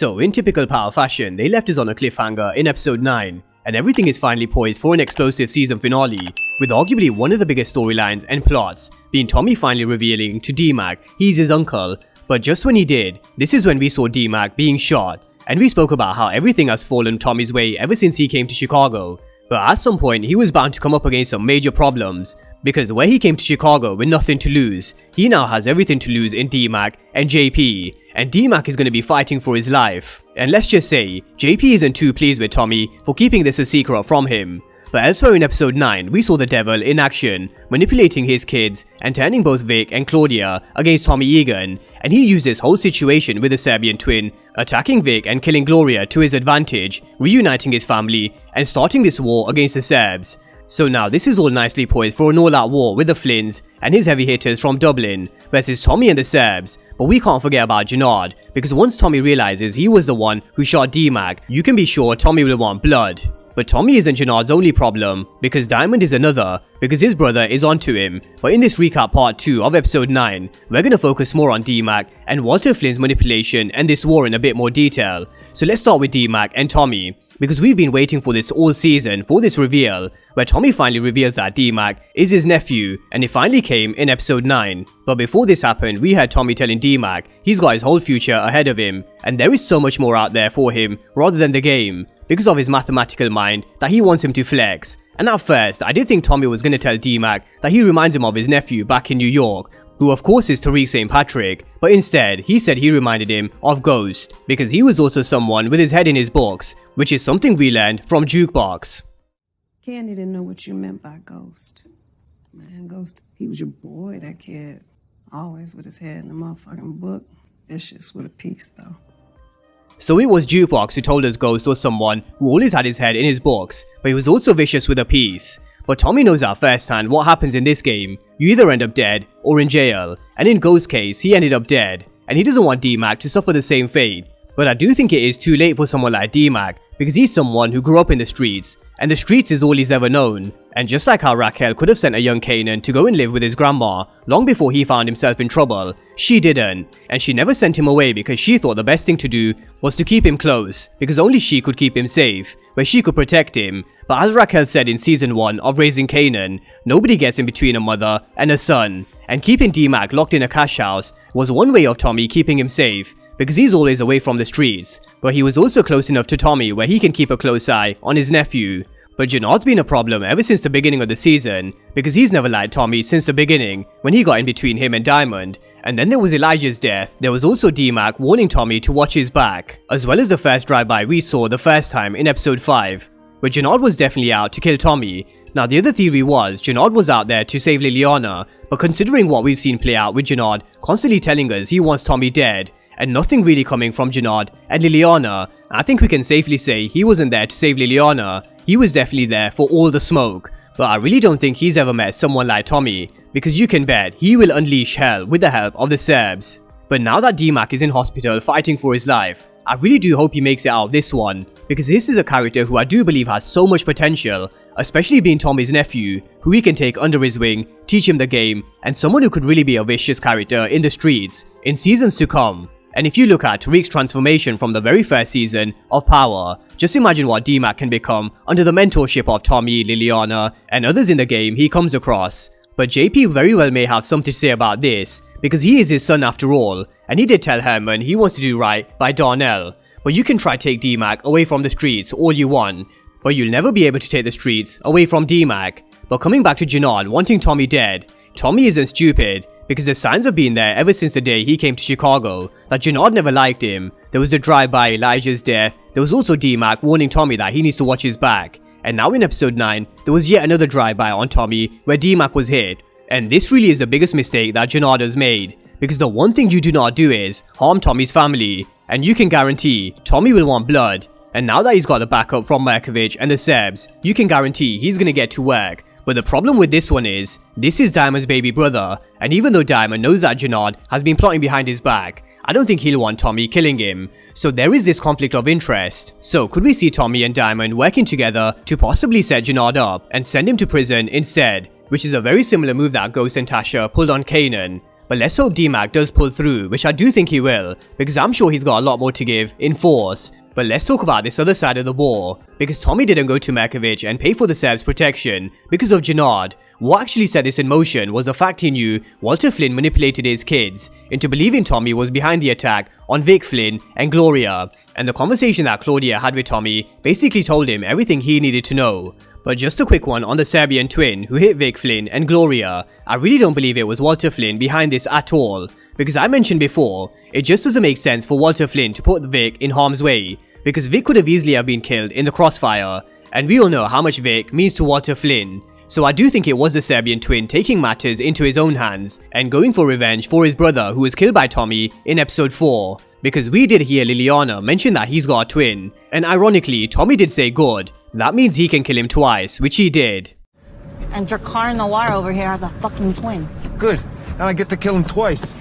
So in typical Power fashion, they left us on a cliffhanger in episode 9, and everything is finally poised for an explosive season finale, with arguably one of the biggest storylines and plots being Tommy finally revealing to D-Mac he's his uncle. But just when he did, this is when we saw D-Mac being shot, and we spoke about how everything has fallen Tommy's way ever since he came to Chicago. But at some point, he was bound to come up against some major problems, because where he came to Chicago with nothing to lose, he now has everything to lose in D-Mac and JP, and D-Mac is going to be fighting for his life. And let's just say, JP isn't too pleased with Tommy for keeping this a secret from him. But elsewhere in episode 9, we saw the devil in action, manipulating his kids and turning both Vic and Claudia against Tommy Egan, and he used this whole situation with the Serbian twin, attacking Vic and killing Gloria to his advantage, reuniting his family, and starting this war against the Serbs. So now this is all nicely poised for an all-out war with the Flynns and his heavy hitters from Dublin versus Tommy and the Serbs. But we can't forget about Gennard, because once Tommy realizes he was the one who shot D-Mac, you can be sure Tommy will want blood. But Tommy isn't Gennard's only problem, because Diamond is another, because his brother is onto him. But in this recap part 2 of episode 9, we're gonna focus more on D-Mac and Walter Flynn's manipulation and this war in a bit more detail. So let's start with D-Mac and Tommy, because we've been waiting for this all season for this reveal, where Tommy finally reveals that D-Mac is his nephew, and it finally came in episode 9. But before this happened, we had Tommy telling D-Mac he's got his whole future ahead of him, and there is so much more out there for him rather than the game, because of his mathematical mind that he wants him to flex. And at first, I did think Tommy was going to tell D-Mac that he reminds him of his nephew back in New York, who of course is Tariq St. Patrick, but instead he said he reminded him of Ghost, because he was also someone with his head in his books, which is something we learned from Jukebox. Candy didn't know what you meant by Ghost. Man, Ghost, he was your boy, that kid. Always with his head in the motherfucking book. Vicious with a piece, though. So it was Jukebox who told us Ghost was someone who always had his head in his books, but he was also vicious with a piece. But Tommy knows at first hand what happens in this game. You either end up dead or in jail, and in Ghost's case, he ended up dead, and he doesn't want D-Mac to suffer the same fate. But I do think it is too late for someone like D-Mac, because he's someone who grew up in the streets, and the streets is all he's ever known. And just like how Raquel could have sent a young Kanan to go and live with his grandma long before he found himself in trouble, she didn't, and she never sent him away because she thought the best thing to do was to keep him close, because only she could keep him safe, where she could protect him. But as Raquel said in season 1 of Raising Kanan, nobody gets in between a mother and a son, and keeping D-Mac locked in a cash house was one way of Tommy keeping him safe, because he's always away from the streets, but he was also close enough to Tommy where he can keep a close eye on his nephew. But Gennard's been a problem ever since the beginning of the season, because he's never liked Tommy since the beginning, when he got in between him and Diamond. And then there was Elijah's death. There was also D-Mac warning Tommy to watch his back, as well as the first drive-by we saw the first time in episode 5, where Gennard was definitely out to kill Tommy. Now the other theory was Gennard was out there to save Liliana, but considering what we've seen play out with Gennard constantly telling us he wants Tommy dead, and nothing really coming from Gennard and Liliana, I think we can safely say he wasn't there to save Liliana. He was definitely there for all the smoke. But I really don't think he's ever met someone like Tommy, because you can bet he will unleash hell with the help of the Serbs. But now that D-Mac is in hospital fighting for his life, I really do hope he makes it out of this one, because this is a character who I do believe has so much potential, especially being Tommy's nephew, who he can take under his wing, teach him the game, and someone who could really be a vicious character in the streets in seasons to come. And if you look at Tariq's transformation from the very first season of Power, just imagine what D-Mac can become under the mentorship of Tommy, Liliana, and others in the game he comes across. But JP very well may have something to say about this, because he is his son after all, and he did tell Herman he wants to do right by Darnell. But you can try take D-Mac away from the streets all you want, but you'll never be able to take the streets away from D-Mac. But coming back to Gennard wanting Tommy dead, Tommy isn't stupid, because the signs have been there ever since the day he came to Chicago, that Gennard never liked him. There was the drive-by, Elijah's death, there was also D-Mac warning Tommy that he needs to watch his back, and now in episode 9, there was yet another drive-by on Tommy where D-Mac was hit. And this really is the biggest mistake that Gennard has made, because the one thing you do not do is harm Tommy's family, and you can guarantee Tommy will want blood. And now that he's got the backup from Markovic and the Serbs, you can guarantee he's gonna get to work. But the problem with this one is, this is Diamond's baby brother, and even though Diamond knows that Gennard has been plotting behind his back, I don't think he'll want Tommy killing him. So there is this conflict of interest. So could we see Tommy and Diamond working together to possibly set Gennard up and send him to prison instead, which is a very similar move that Ghost and Tasha pulled on Kanan. But let's hope D-Mac does pull through, which I do think he will, because I'm sure he's got a lot more to give in force. But let's talk about this other side of the war, because Tommy didn't go to Markovic and pay for the Serbs' protection because of Gennard. What actually set this in motion was the fact he knew Walter Flynn manipulated his kids into believing Tommy was behind the attack on Vic Flynn and Gloria, and the conversation that Claudia had with Tommy basically told him everything he needed to know. But just a quick one on the Serbian twin who hit Vic Flynn and Gloria. I really don't believe it was Walter Flynn behind this at all, because I mentioned before, it just doesn't make sense for Walter Flynn to put Vic in harm's way, because Vic could have easily have been killed in the crossfire, and we all know how much Vic means to Walter Flynn. So I do think it was the Serbian twin taking matters into his own hands and going for revenge for his brother who was killed by Tommy in episode 4. Because we did hear Liliana mention that he's got a twin, and ironically Tommy did say good, that means he can kill him twice, which he did. And Drakkar Noir over here has a fucking twin. Good, now I get to kill him twice.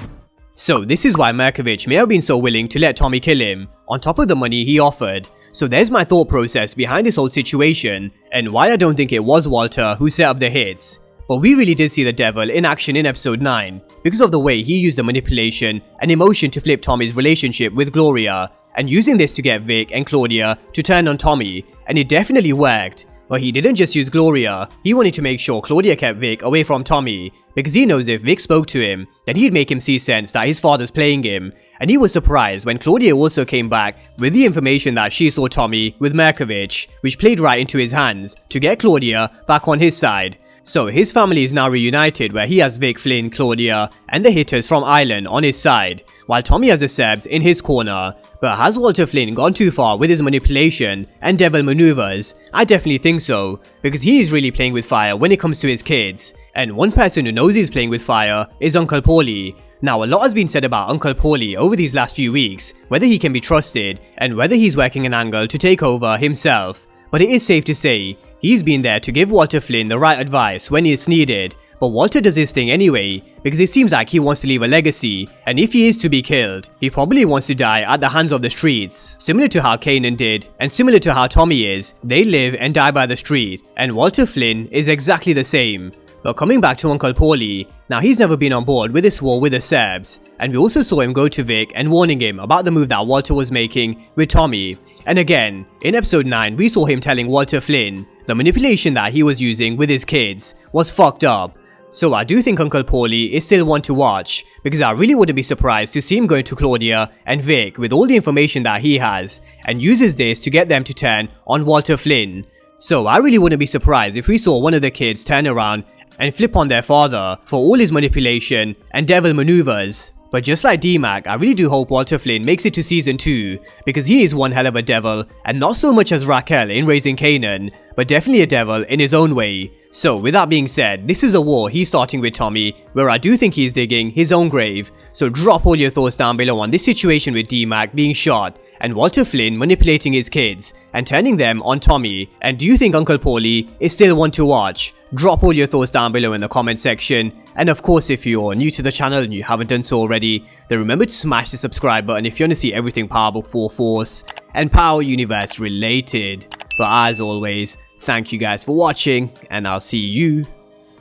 So this is why Markovic may have been so willing to let Tommy kill him, on top of the money he offered. So there's my thought process behind this whole situation, and why I don't think it was Walter who set up the hits. But we really did see the devil in action in episode 9, because of the way he used the manipulation and emotion to flip Tommy's relationship with Gloria, and using this to get Vic and Claudia to turn on Tommy, and it definitely worked. But he didn't just use Gloria, he wanted to make sure Claudia kept Vic away from Tommy, because he knows if Vic spoke to him, then he'd make him see sense that his father's playing him, and he was surprised when Claudia also came back with the information that she saw Tommy with Markovic, which played right into his hands to get Claudia back on his side. So his family is now reunited where he has Vic, Flynn, Claudia, and the hitters from Ireland on his side, while Tommy has the Serbs in his corner. But has Walter Flynn gone too far with his manipulation and devil maneuvers? I definitely think so, because he is really playing with fire when it comes to his kids. And one person who knows he's playing with fire is Uncle Paulie. Now a lot has been said about Uncle Paulie over these last few weeks, whether he can be trusted and whether he's working an angle to take over himself. But it is safe to say, he's been there to give Walter Flynn the right advice when it's needed, but Walter does his thing anyway, because it seems like he wants to leave a legacy, and if he is to be killed, he probably wants to die at the hands of the streets. Similar to how Kanan did, and similar to how Tommy is, they live and die by the street, and Walter Flynn is exactly the same. But coming back to Uncle Paulie, now he's never been on board with this war with the Serbs, and we also saw him go to Vic and warning him about the move that Walter was making with Tommy. And again, in episode 9 we saw him telling Walter Flynn the manipulation that he was using with his kids was fucked up. So I do think Uncle Paulie is still one to watch, because I really wouldn't be surprised to see him going to Claudia and Vic with all the information that he has, and uses this to get them to turn on Walter Flynn. So I really wouldn't be surprised if we saw one of the kids turn around and flip on their father for all his manipulation and devil maneuvers. But just like D-Mac, I really do hope Walter Flynn makes it to season 2, because he is one hell of a devil, and not so much as Raquel in Raising Kanan, but definitely a devil in his own way. So with that being said, this is a war he's starting with Tommy, where I do think he's digging his own grave. So drop all your thoughts down below on this situation with D-Mac being shot, and Walter Flynn manipulating his kids and turning them on Tommy, and do you think Uncle Paulie is still one to watch? Drop all your thoughts down below in the comment section, and of course if you're new to the channel and you haven't done so already, then remember to smash the subscribe button if you want to see everything Power Book 4 Force and Power Universe related. But as always, thank you guys for watching, and I'll see you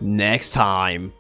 next time.